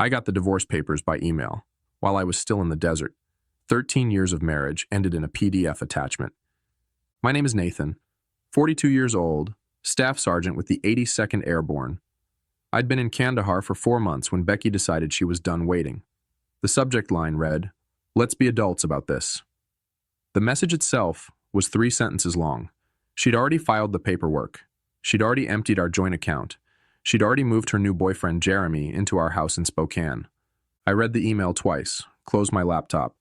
I got the divorce papers by email, while I was still in the desert. 13 years of marriage ended in a PDF attachment. My name is Nathan, 42 years old, Staff Sergeant with the 82nd Airborne. I'd been in Kandahar for 4 months when Becky decided she was done waiting. The subject line read, "Let's be adults about this." The message itself was 3 sentences long. She'd already filed the paperwork. She'd already emptied our joint account. She'd already moved her new boyfriend, Jeremy, into our house in Spokane. I read the email twice, closed my laptop,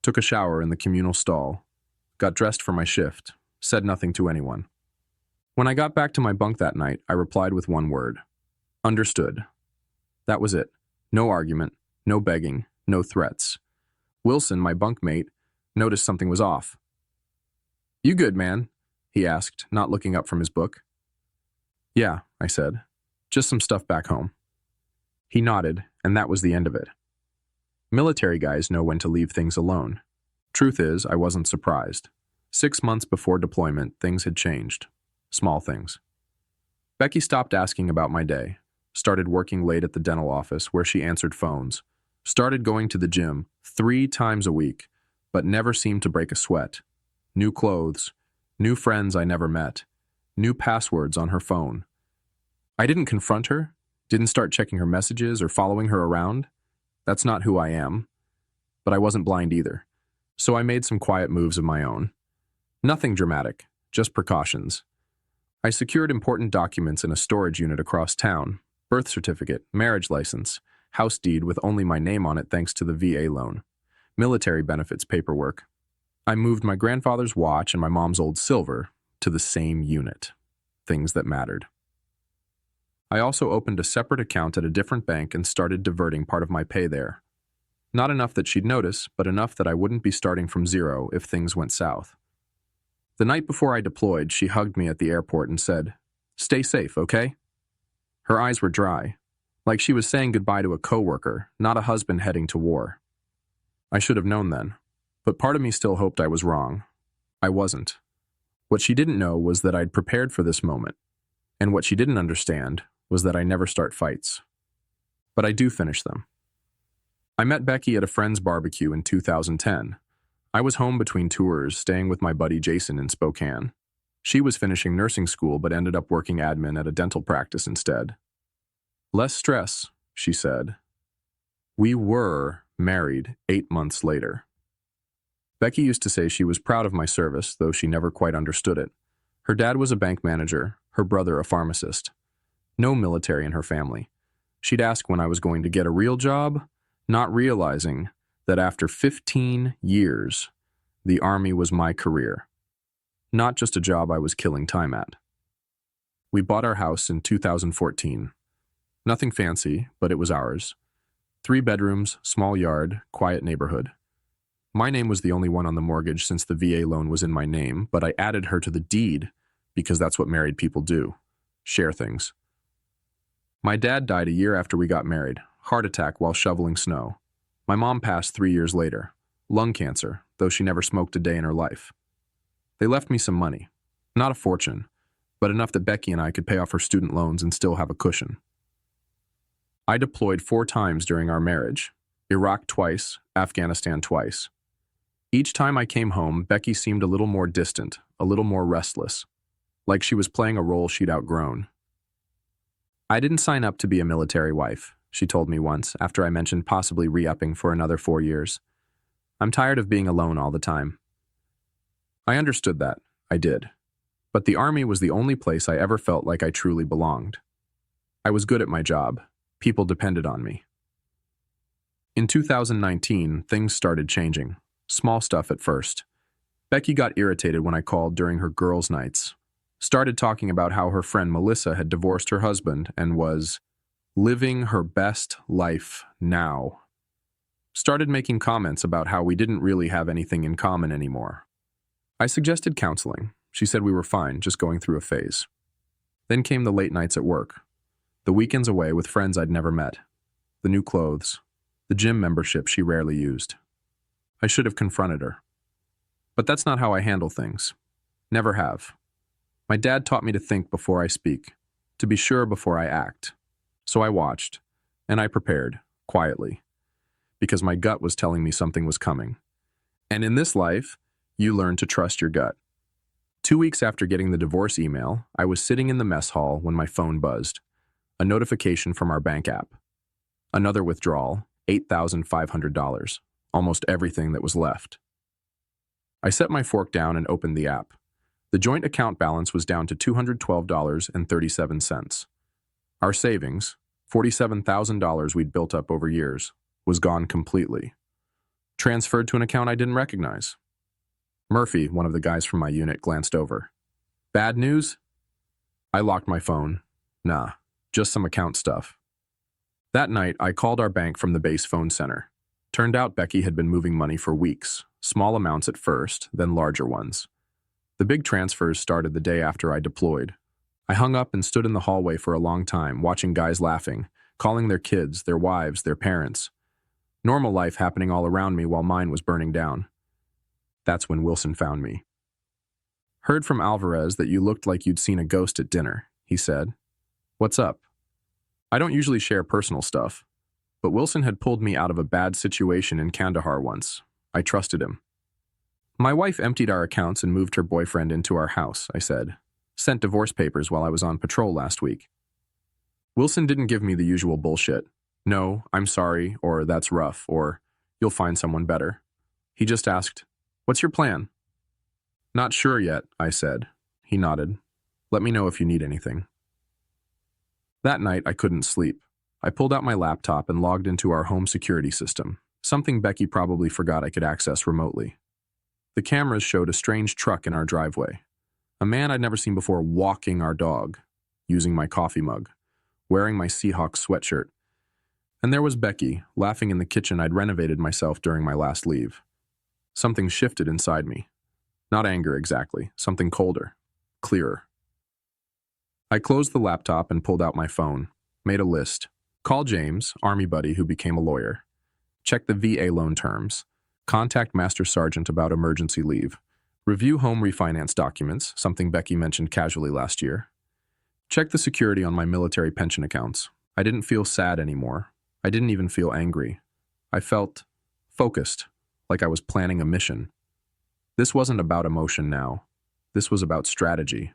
took a shower in the communal stall, got dressed for my shift, said nothing to anyone. When I got back to my bunk that night, I replied with one word. Understood. That was it. No argument, no begging, no threats. Wilson, my bunkmate, noticed something was off. "You good, man?" he asked, not looking up from his book. "Yeah," I said. "Just some stuff back home." He nodded, and that was the end of it. Military guys know when to leave things alone. Truth is, I wasn't surprised. 6 months before deployment, things had changed. Small things. Becky stopped asking about my day, started working late at the dental office where she answered phones, started going to the gym 3 times a week, but never seemed to break a sweat. New clothes, new friends I never met, new passwords on her phone. I didn't confront her, didn't start checking her messages or following her around. That's not who I am. But I wasn't blind either, so I made some quiet moves of my own. Nothing dramatic, just precautions. I secured important documents in a storage unit across town, birth certificate, marriage license, house deed with only my name on it thanks to the VA loan, military benefits paperwork. I moved my grandfather's watch and my mom's old silver to the same unit, things that mattered. I also opened a separate account at a different bank and started diverting part of my pay there. Not enough that she'd notice, but enough that I wouldn't be starting from zero if things went south. The night before I deployed, she hugged me at the airport and said, "Stay safe, okay?" Her eyes were dry, like she was saying goodbye to a coworker, not a husband heading to war. I should have known then, but part of me still hoped I was wrong. I wasn't. What she didn't know was that I'd prepared for this moment, and what she didn't understand was that I never start fights. But I do finish them. I met Becky at a friend's barbecue in 2010. I was home between tours, staying with my buddy Jason in Spokane. She was finishing nursing school but ended up working admin at a dental practice instead. "Less stress," she said. We were married 8 months later. Becky used to say she was proud of my service, though she never quite understood it. Her dad was a bank manager, her brother a pharmacist. No military in her family. She'd ask when I was going to get a real job, not realizing that after 15 years, the Army was my career, not just a job I was killing time at. We bought our house in 2014. Nothing fancy, but it was ours. 3 bedrooms, small yard, quiet neighborhood. My name was the only one on the mortgage since the VA loan was in my name, but I added her to the deed because that's what married people do, share things. My dad died a year after we got married, heart attack while shoveling snow. My mom passed 3 years later, lung cancer, though she never smoked a day in her life. They left me some money, not a fortune, but enough that Becky and I could pay off her student loans and still have a cushion. I deployed 4 times during our marriage, Iraq twice, Afghanistan twice. Each time I came home, Becky seemed a little more distant, a little more restless, like she was playing a role she'd outgrown. "I didn't sign up to be a military wife," she told me once after I mentioned possibly re-upping for another 4 years. "I'm tired of being alone all the time." I understood that. I did. But the Army was the only place I ever felt like I truly belonged. I was good at my job. People depended on me. In 2019, things started changing. Small stuff at first. Becky got irritated when I called during her girls' nights. Started talking about how her friend Melissa had divorced her husband and was living her best life now. Started making comments about how we didn't really have anything in common anymore. I suggested counseling. She said we were fine, just going through a phase. Then came the late nights at work, the weekends away with friends I'd never met, the new clothes, the gym membership she rarely used. I should have confronted her. But that's not how I handle things. Never have. My dad taught me to think before I speak, to be sure before I act. So I watched, and I prepared, quietly, because my gut was telling me something was coming. And in this life, you learn to trust your gut. 2 weeks after getting the divorce email, I was sitting in the mess hall when my phone buzzed. A notification from our bank app. Another withdrawal, $8,500, almost everything that was left. I set my fork down and opened the app. The joint account balance was down to $212.37. Our savings, $47,000 we'd built up over years, was gone completely. Transferred to an account I didn't recognize. Murphy, one of the guys from my unit, glanced over. Bad news? I locked my phone. Nah, just some account stuff. That night, I called our bank from the base phone center. Turned out Becky had been moving money for weeks, small amounts at first, then larger ones. The big transfers started the day after I deployed. I hung up and stood in the hallway for a long time, watching guys laughing, calling their kids, their wives, their parents. Normal life happening all around me while mine was burning down. That's when Wilson found me. Heard from Alvarez that you looked like you'd seen a ghost at dinner, he said. What's up? I don't usually share personal stuff, but Wilson had pulled me out of a bad situation in Kandahar once. I trusted him. My wife emptied our accounts and moved her boyfriend into our house, I said. Sent divorce papers while I was on patrol last week. Wilson didn't give me the usual bullshit. No, I'm sorry, or that's rough, or you'll find someone better. He just asked, what's your plan? Not sure yet, I said. He nodded. Let me know if you need anything. That night, I couldn't sleep. I pulled out my laptop and logged into our home security system, something Becky probably forgot I could access remotely. The cameras showed a strange truck in our driveway. A man I'd never seen before walking our dog, using my coffee mug, wearing my Seahawks sweatshirt. And there was Becky, laughing in the kitchen I'd renovated myself during my last leave. Something shifted inside me. Not anger exactly, something colder, clearer. I closed the laptop and pulled out my phone, made a list. Call James, Army buddy who became a lawyer. Check the VA loan terms. Contact Master Sergeant about emergency leave. Review home refinance documents, something Becky mentioned casually last year. Check the security on my military pension accounts. I didn't feel sad anymore. I didn't even feel angry. I felt focused, like I was planning a mission. This wasn't about emotion now. This was about strategy.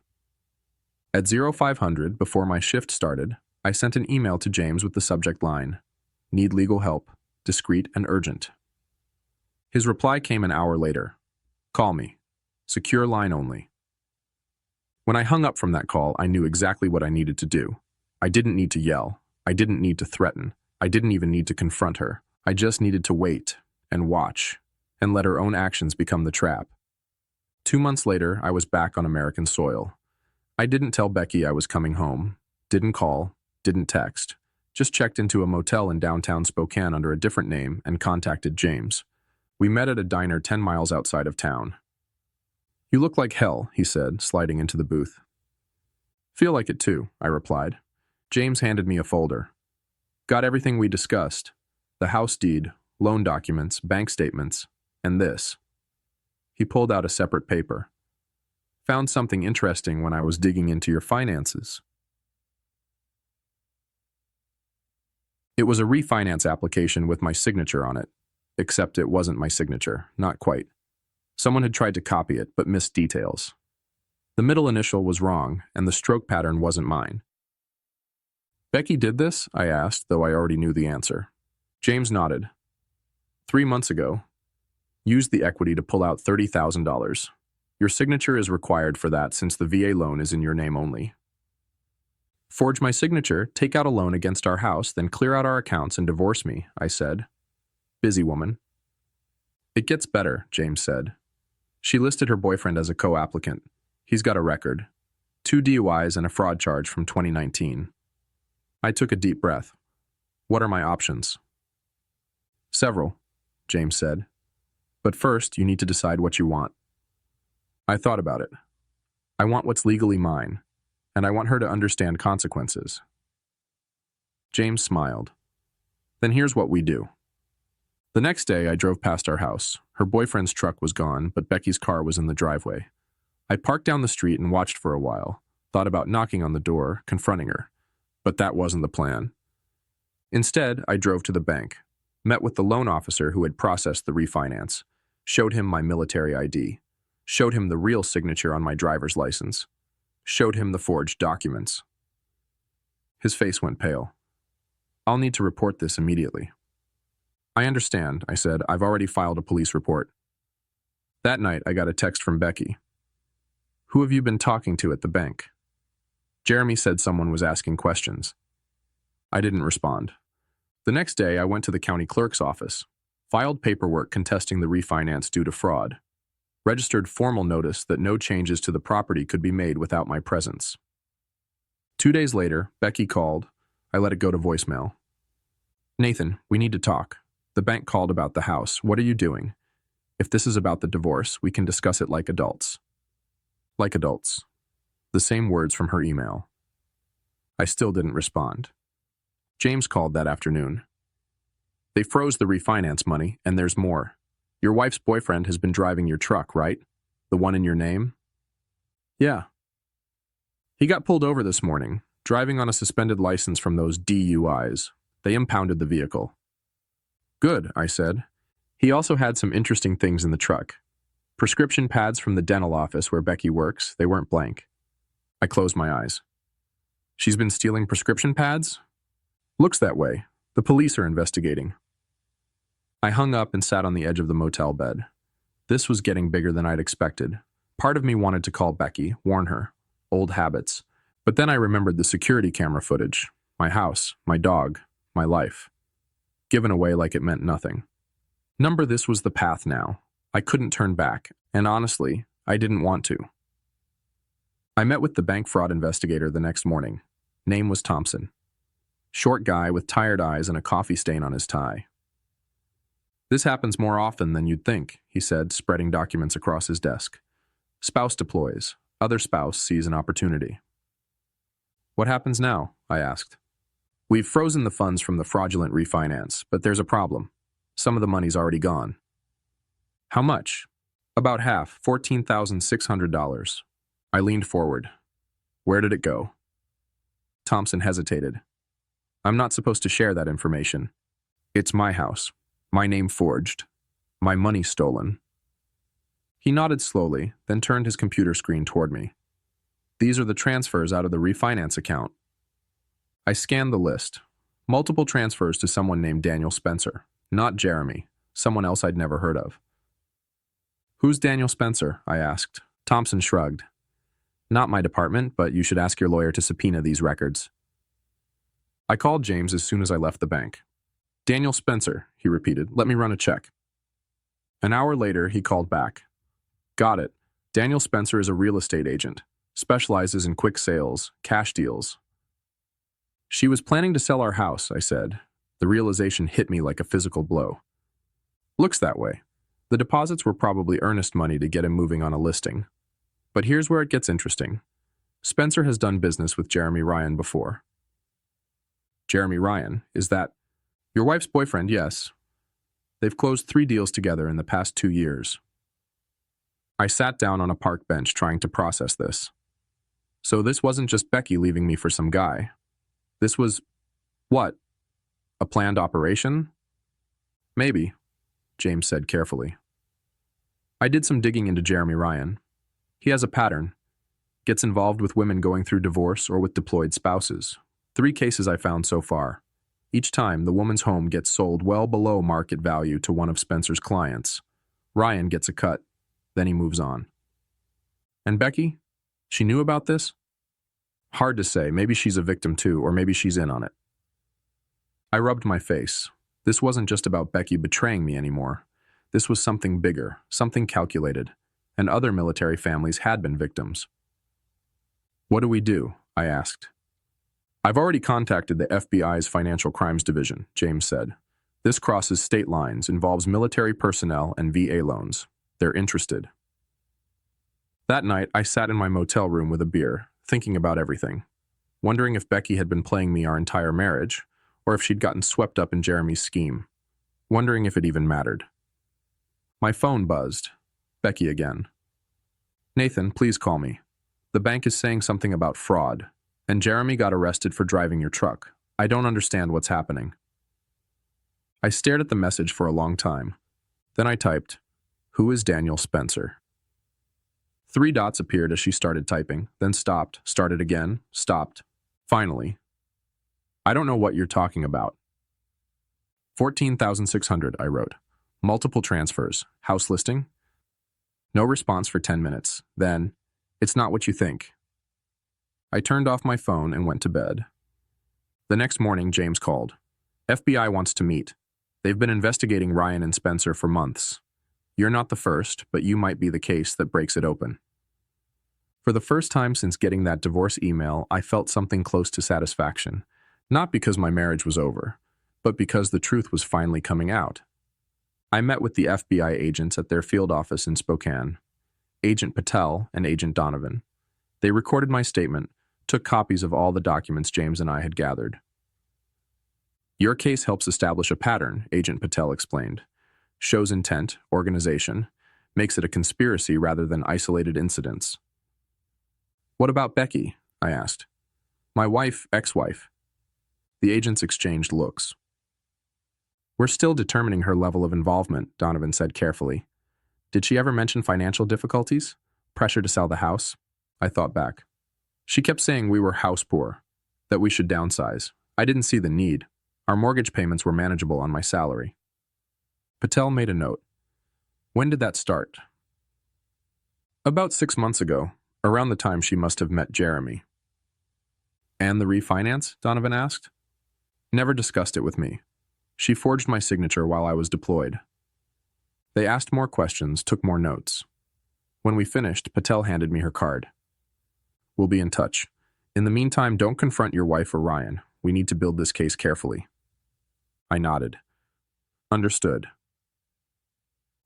At 0500, before my shift started, I sent an email to James with the subject line, "Need legal help, discreet and urgent." His reply came an hour later. Call me. Secure line only. When I hung up from that call, I knew exactly what I needed to do. I didn't need to yell. I didn't need to threaten. I didn't even need to confront her. I just needed to wait and watch and let her own actions become the trap. 2 months later, I was back on American soil. I didn't tell Becky I was coming home, didn't call, didn't text, just checked into a motel in downtown Spokane under a different name and contacted James. We met at a diner 10 miles outside of town. You look like hell, he said, sliding into the booth. Feel like it too, I replied. James handed me a folder. Got everything we discussed. The house deed, loan documents, bank statements, and this. He pulled out a separate paper. Found something interesting when I was digging into your finances. It was a refinance application with my signature on it, except it wasn't my signature, not quite. Someone had tried to copy it, but missed details. The middle initial was wrong, and the stroke pattern wasn't mine. Becky did this? I asked, though I already knew the answer. James nodded. 3 months ago. Used the equity to pull out $30,000. Your signature is required for that since the VA loan is in your name only. Forge my signature, take out a loan against our house, then clear out our accounts and divorce me, I said. Busy woman. It gets better, James said. She listed her boyfriend as a co-applicant. He's got a record. 2 DUIs and a fraud charge from 2019. I took a deep breath. What are my options? Several, James said. But first, you need to decide what you want. I thought about it. I want what's legally mine, and I want her to understand consequences. James smiled. Then here's what we do. The next day, I drove past our house. Her boyfriend's truck was gone, but Becky's car was in the driveway. I parked down the street and watched for a while, thought about knocking on the door, confronting her. But that wasn't the plan. Instead, I drove to the bank, met with the loan officer who had processed the refinance, showed him my military ID, showed him the real signature on my driver's license, showed him the forged documents. His face went pale. "I'll need to report this immediately." "I understand," I said. "I've already filed a police report." That night, I got a text from Becky. "Who have you been talking to at the bank?" Jeremy said someone was asking questions. I didn't respond. The next day, I went to the county clerk's office, filed paperwork contesting the refinance due to fraud, registered formal notice that no changes to the property could be made without my presence. 2 days later, Becky called. I let it go to voicemail. "Nathan, we need to talk. The bank called about the house. What are you doing? If this is about the divorce, we can discuss it like adults." Like adults. The same words from her email. I still didn't respond. James called that afternoon. "They froze the refinance money, and there's more. Your wife's boyfriend has been driving your truck, right? The one in your name?" "Yeah." "He got pulled over this morning, driving on a suspended license from those DUIs. They impounded the vehicle." "Good," I said. "He also had some interesting things in the truck. Prescription pads from the dental office where Becky works. They weren't blank." I closed my eyes. "She's been stealing prescription pads?" "Looks that way. The police are investigating." I hung up and sat on the edge of the motel bed. This was getting bigger than I'd expected. Part of me wanted to call Becky, warn her. Old habits. But then I remembered the security camera footage. My house, my dog, my life. Given away like it meant nothing. This was the path now. I couldn't turn back, and honestly, I didn't want to. I met with the bank fraud investigator the next morning. Name was Thompson. Short guy with tired eyes and a coffee stain on his tie. "This happens more often than you'd think," he said, spreading documents across his desk. "Spouse deploys. Other spouse sees an opportunity." "What happens now?" I asked. "We've frozen the funds from the fraudulent refinance, but there's a problem. Some of the money's already gone." "How much?" "About half, $14,600. I leaned forward. "Where did it go?" Thompson hesitated. "I'm not supposed to share that information. It's my house. My name forged. My money stolen." He nodded slowly, then turned his computer screen toward me. "These are the transfers out of the refinance account." I scanned the list. Multiple transfers to someone named Daniel Spencer. Not Jeremy. Someone else I'd never heard of. "Who's Daniel Spencer?" I asked. Thompson shrugged. "Not my department, but you should ask your lawyer to subpoena these records." I called James as soon as I left the bank. "Daniel Spencer," he repeated. "Let me run a check." An hour later, he called back. "Got it. Daniel Spencer is a real estate agent. Specializes in quick sales, cash deals." "She was planning to sell our house," I said. The realization hit me like a physical blow. "Looks that way. The deposits were probably earnest money to get him moving on a listing. But here's where it gets interesting. Spencer has done business with Jeremy Ryan before." "Jeremy Ryan? Is that—" "Your wife's boyfriend, yes. They've closed 3 deals together in the past 2 years." I sat down on a park bench trying to process this. So this wasn't just Becky leaving me for some guy. This was, what? A planned operation? "Maybe," James said carefully. I did some digging into Jeremy Ryan. He has a pattern. Gets involved with women going through divorce or with deployed spouses. 3 cases I found so far. Each time, the woman's home gets sold well below market value to one of Spencer's clients. Ryan gets a cut. Then he moves on. And Becky? She knew about this? Hard to say. Maybe she's a victim too, or maybe she's in on it. I rubbed my face. This wasn't just about Becky betraying me anymore. This was something bigger, something calculated, and other military families had been victims. "What do we do?" I asked. "I've already contacted the FBI's Financial Crimes Division," James said. "This crosses state lines, involves military personnel and VA loans. They're interested." That night, I sat in my motel room with a beer, thinking about everything, wondering if Becky had been playing me our entire marriage, or if she'd gotten swept up in Jeremy's scheme, wondering if it even mattered. My phone buzzed. Becky again. "Nathan, please call me. The bank is saying something about fraud, and Jeremy got arrested for driving your truck. I don't understand what's happening. I stared at the message for a long time. Then I typed, "Who is Daniel Spencer?" 3 dots appeared as she started typing, then stopped, started again, stopped. Finally, "I don't know what you're talking about." 14,600, I wrote. Multiple transfers. House listing? No response for 10 minutes. Then, "It's not what you think." I turned off my phone and went to bed. The next morning, James called. "FBI wants to meet. They've been investigating Ryan and Spencer for months. You're not the first, but you might be the case that breaks it open." For the first time since getting that divorce email, I felt something close to satisfaction. Not because my marriage was over, but because the truth was finally coming out. I met with the FBI agents at their field office in Spokane, Agent Patel and Agent Donovan. They recorded my statement, took copies of all the documents James and I had gathered. "Your case helps establish a pattern," Agent Patel explained. "Shows intent, organization, makes it a conspiracy rather than isolated incidents." "What about Becky?" I asked. "My wife, ex-wife." The agents exchanged looks. "We're still determining her level of involvement," Donovan said carefully. "Did she ever mention financial difficulties? Pressure to sell the house?" I thought back. "She kept saying we were house poor, that we should downsize. I didn't see the need. Our mortgage payments were manageable on my salary." Patel made a note. "When did that start?" "About 6 months ago, around the time she must have met Jeremy." "And the refinance?" Donovan asked. "Never discussed it with me. She forged my signature while I was deployed." They asked more questions, took more notes. When we finished, Patel handed me her card. "We'll be in touch. In the meantime, don't confront your wife or Ryan. We need to build this case carefully." I nodded. "Understood."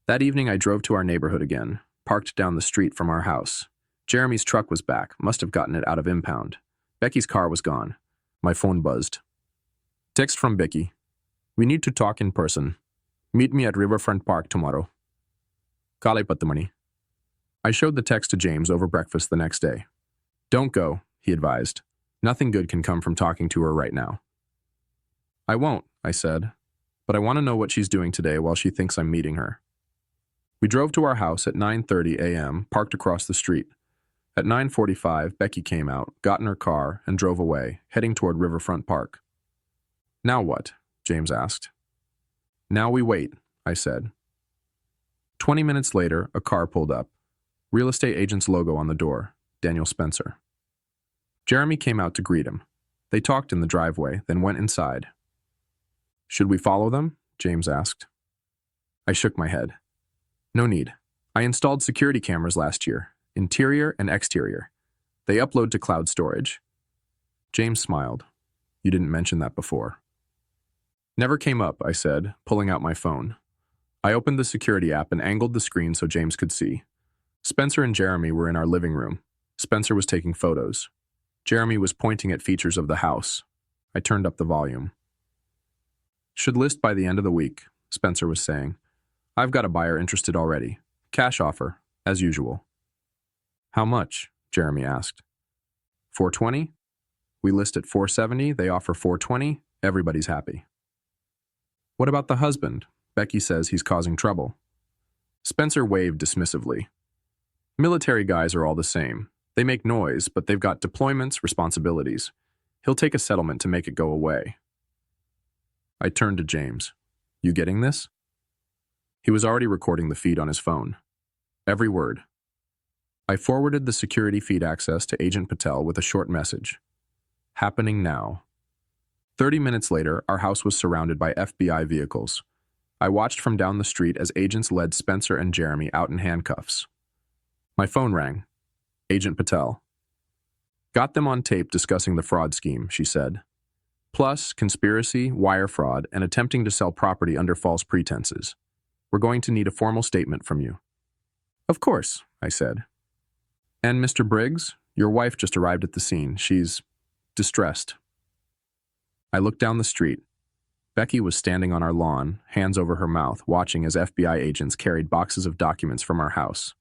That evening, I drove to our neighborhood again, parked down the street from our house. Jeremy's truck was back, must have gotten it out of impound. Becky's car was gone. My phone buzzed. Text from Becky. "We need to talk in person. Meet me at Riverfront Park tomorrow. Kale pattamani." I showed the text to James over breakfast the next day. "Don't go," he advised. "Nothing good can come from talking to her right now." "I won't," I said, "but I want to know what she's doing today while she thinks I'm meeting her." We drove to our house at 9:30 a.m., parked across the street. At 9:45, Becky came out, got in her car, and drove away, heading toward Riverfront Park. "Now what?" James asked. "Now we wait," I said. 20 minutes later, a car pulled up. Real estate agent's logo on the door, Daniel Spencer. Jeremy came out to greet him. They talked in the driveway, then went inside. "Should we follow them?" James asked. I shook my head. "No need. I installed security cameras last year, interior and exterior. They upload to cloud storage." James smiled. "You didn't mention that before." "Never came up," I said, pulling out my phone. I opened the security app and angled the screen so James could see. Spencer and Jeremy were in our living room. Spencer was taking photos. Jeremy was pointing at features of the house. I turned up the volume. "Should list by the end of the week," Spencer was saying. "I've got a buyer interested already. Cash offer, as usual." "How much?" Jeremy asked. "420? We list at 470, they offer 420, everybody's happy." "What about the husband? Becky says he's causing trouble." Spencer waved dismissively. "Military guys are all the same. They make noise, but they've got deployments, responsibilities. He'll take a settlement to make it go away." I turned to James. "You getting this?" He was already recording the feed on his phone. Every word. I forwarded the security feed access to Agent Patel with a short message. "Happening now." 30 minutes later, our house was surrounded by FBI vehicles. I watched from down the street as agents led Spencer and Jeremy out in handcuffs. My phone rang. Agent Patel. "Got them on tape discussing the fraud scheme," she said. "Plus, conspiracy, wire fraud, and attempting to sell property under false pretenses. We're going to need a formal statement from you." "Of course," I said. "And Mr. Briggs, your wife just arrived at the scene. She's distressed." I looked down the street. Becky was standing on our lawn, hands over her mouth, watching as FBI agents carried boxes of documents from our house.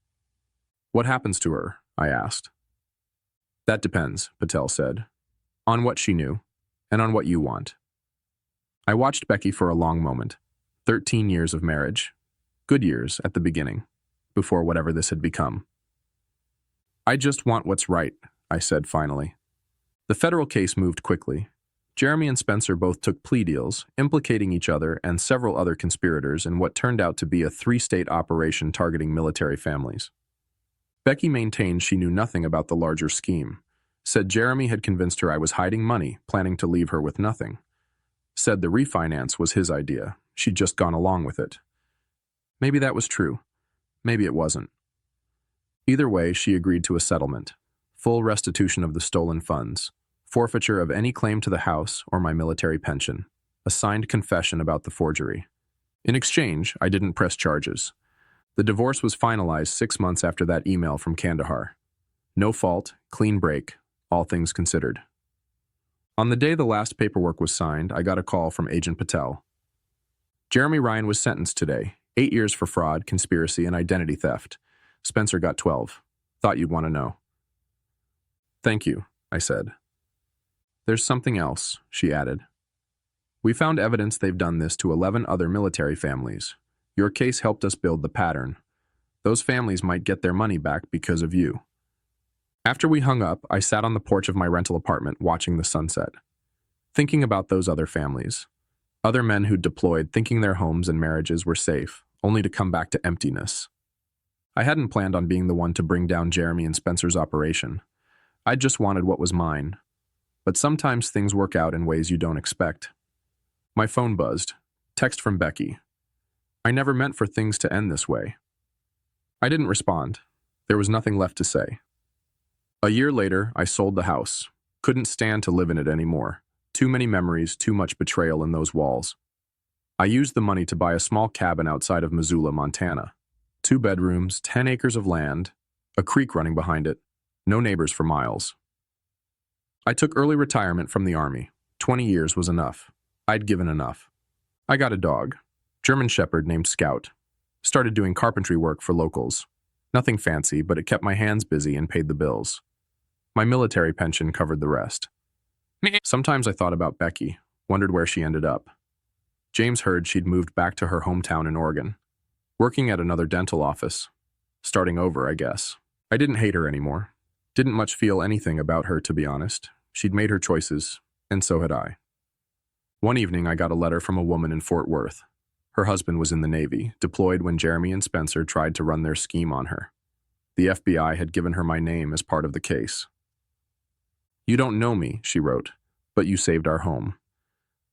"What happens to her?" I asked. "That depends," Patel said. "On what she knew. and on what you want. I watched Becky for a long moment. 13 years of marriage. Good years at the beginning, before whatever this had become. I just want what's right, I said finally. The federal case moved quickly. Jeremy and Spencer both took plea deals, implicating each other and several other conspirators in what turned out to be a 3-state operation targeting military families. Becky maintained she knew nothing about the larger scheme, said Jeremy had convinced her I was hiding money, planning to leave her with nothing. Said the refinance was his idea, she'd just gone along with it. Maybe that was true. Maybe it wasn't. Either way, she agreed to a settlement. Full restitution of the stolen funds, forfeiture of any claim to the house or my military pension, a signed confession about the forgery. In exchange, I didn't press charges. The divorce was finalized 6 months after that email from Kandahar. No fault, clean break, all things considered. On the day the last paperwork was signed, I got a call from Agent Patel. Jeremy Ryan was sentenced today, 8 years for fraud, conspiracy, and identity theft. Spencer got 12. Thought you'd want to know. Thank you, I said. There's something else, she added. We found evidence they've done this to 11 other military families. Your case helped us build the pattern. Those families might get their money back because of you. After we hung up, I sat on the porch of my rental apartment watching the sunset, thinking about those other families. Other men who'd deployed thinking their homes and marriages were safe, only to come back to emptiness. I hadn't planned on being the one to bring down Jeremy and Spencer's operation. I just wanted what was mine. But sometimes things work out in ways you don't expect. My phone buzzed. Text from Becky. I never meant for things to end this way. I didn't respond. There was nothing left to say. A year later, I sold the house. Couldn't stand to live in it anymore. Too many memories, too much betrayal in those walls. I used the money to buy a small cabin outside of Missoula, Montana. 2 bedrooms, 10 acres of land, a creek running behind it, no neighbors for miles. I took early retirement from the Army. 20 years was enough. I'd given enough. I got a dog, German Shepherd named Scout. Started doing carpentry work for locals. Nothing fancy, but it kept my hands busy and paid the bills. My military pension covered the rest. Sometimes I thought about Becky, wondered where she ended up. James heard she'd moved back to her hometown in Oregon, working at another dental office. Starting over, I guess. I didn't hate her anymore. Didn't much feel anything about her, to be honest. She'd made her choices, and so had I. One evening, I got a letter from a woman in Fort Worth. Her husband was in the Navy, deployed when Jeremy and Spencer tried to run their scheme on her. The FBI had given her my name as part of the case. You don't know me, she wrote, but you saved our home.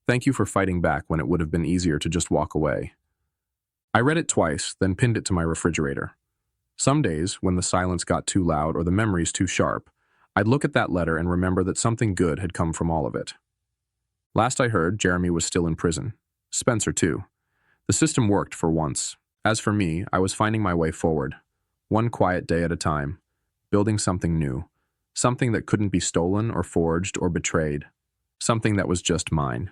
Thank you for fighting back when it would have been easier to just walk away. I read it twice, then pinned it to my refrigerator. Some days, when the silence got too loud or the memories too sharp, I'd look at that letter and remember that something good had come from all of it. Last I heard, Jeremy was still in prison. Spencer, too. The system worked for once. As for me, I was finding my way forward, one quiet day at a time, building something new, something that couldn't be stolen or forged or betrayed, something that was just mine.